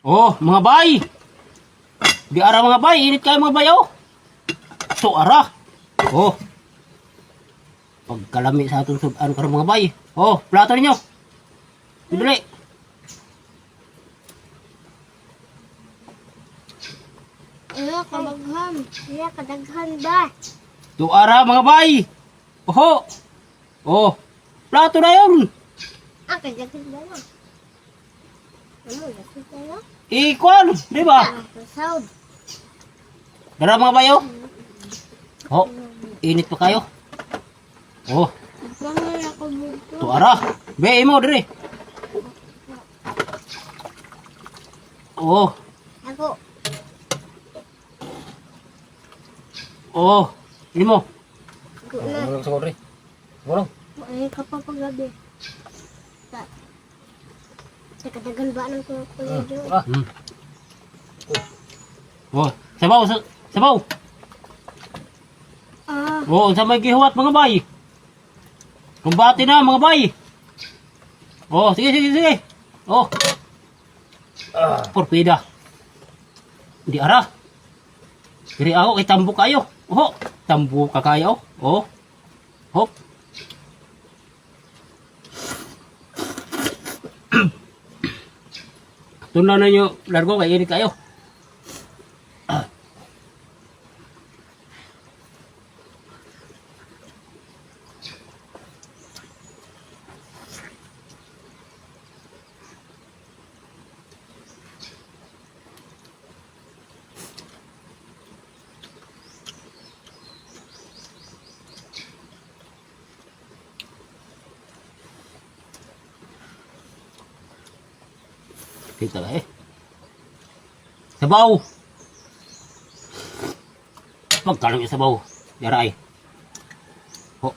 Oh, mga bay. Di ara mga bay, init kayo mga bay oh. So ara. Oh. Pagkalami sa atong sudan karon mga bay. Oh, plato ninyo. Dili. Kadaghan. Iya, kadaghan ba? So ara mga bay. Oh. Oh. Plato na yun. Kadaghan ba na? Ano, lakit na lang? Ikwan, di ba? Sound. Dara mga bay oh. Oh, init pa kayo. Oh, Mahal ako dito. to ara. Be mo dire. Oh, Ako. oh, ini mo. Ako na. Sorry. Bolong. Ay, kapapagabi. Sa kadaghan ba ng kuya Joe? Oh, sabaw, sabaw. Oh, unsa may gihuwat mga bay? Kumbati na mga bay. Oh, sige, sige, sige. Oh. Porpida. Di ara. Diri ako kay tambo kayo. Oh, tambo ka kayo. Oh. Hop. Tunan na nyo, largo kay init kayo. Kita lah sabaw. Magkano yung sabaw? Yaray. Ho.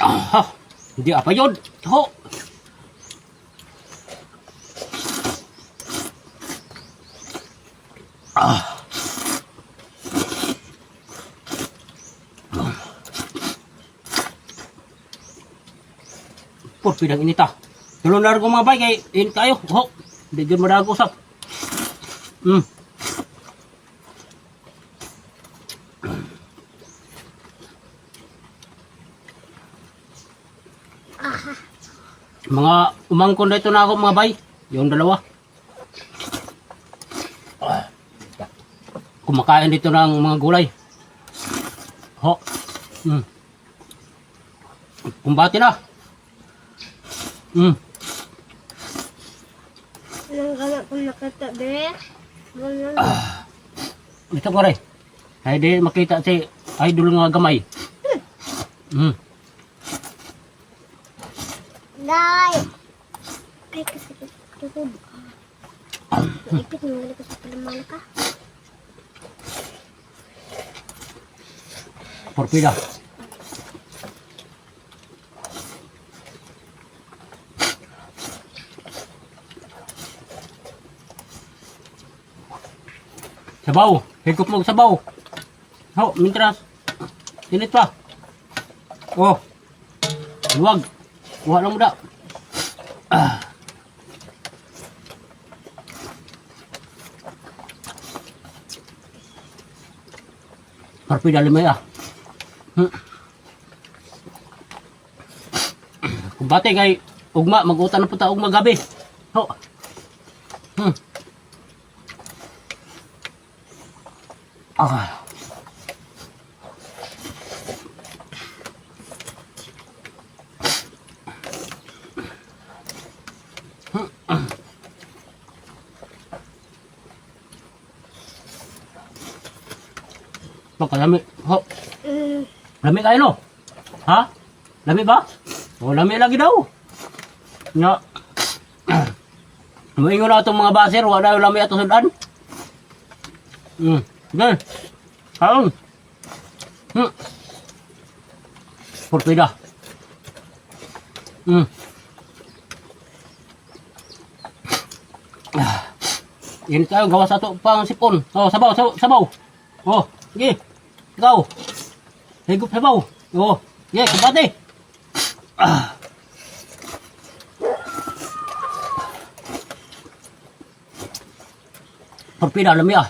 Ah, hindi apa yun? Ho. Ah. Pidang inita. Tulong na ko mga bay kay in kayo. Ho. Hindi gyud madago usap. Mga umangkon dito na ako mga bay. Yung dalawa. Kumakain dito ng mga gulay. Ho. Kumbati na. Anong gana kung nakita, be? Ito ko rin. Ay di makita si idol nga gamay. Day! Ay, kasi tukod. Naipit mo nga ko sa palamala ka. Porpida. Sabaw. Higop mo sabaw. Ho, mintras. Init pa. Oh. Luwag. Kuha lang mo da. Porpida limay ah. Kumbate kay ugma, mag-utan na po ta ugma gabi. Ho. Pagkalami. Ho. Lami kayo no? Ha? Lami ba? O lami lagi daw. Nga. Maingon na itong mga baser. Wala yung lami ato sudan. Sige. Kaon. Porpida. Yan tayo. Gawa sa ito pang sipon. Oh, sabaw. Sabaw. Oh, sige. Ikaw. Higup sabaw. Oh, sige. Kumbate. Torpida, lami ah.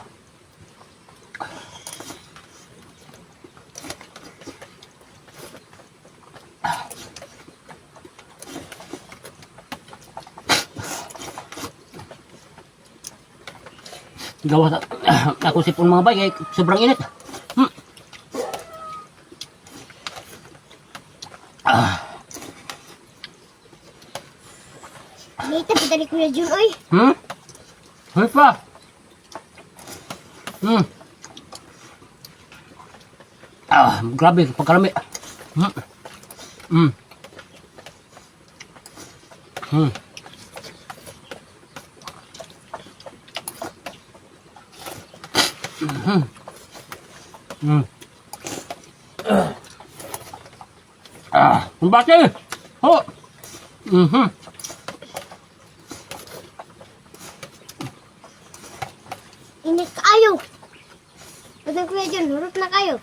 Gawa sa ako sipon mga bay, kay sobrang init. Hmm. Late pa dali Kuya Jun, oy. Hmm? Hoy pa. Hmm. Grabe, pagkalami. Hmm. Hmm. Hmm. Hmm. Hmm. Ang bati. Ho. Mhm. Init kayo. Pwede Kuya Jun, hurot na kayo.